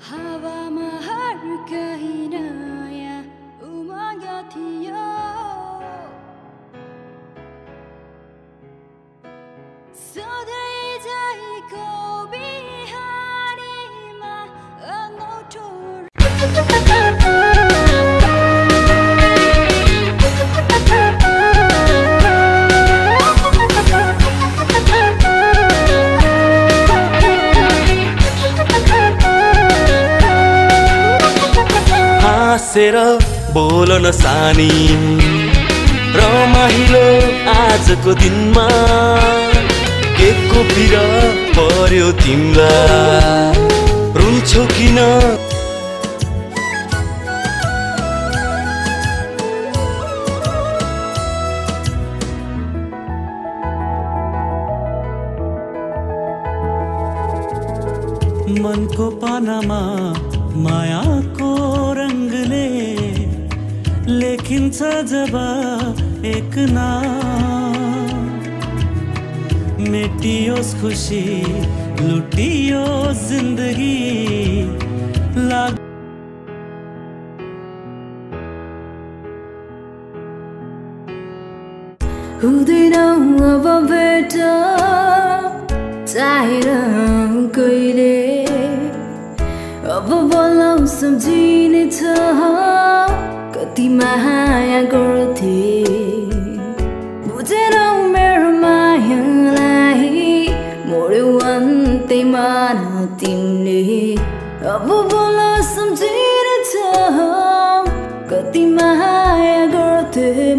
हावामा हर कहीँ नयाँ उमङ्ग थियो सधैँ झैको बिहानीमा अनौठो हाँसेर बोलन सानी रमाइलो आजको दिनमा केको पिर पर्यो तिमीलाई रुन्छौ किन मनको पानामा मायाको रंगले लेखिन्छ जब एक नाम मेटियोस् खुशी लुटियो जिन्दगी लाग हुँदैन अब भेट चाहेर कहिले अब बोलाउ सम्झिने छ कति माया गर्थे बुझेनौ मेरो मायालाई मोड्यौ अन्त्यमा न तिमीले अब बोला सम्झिने छ कति माया गर्थे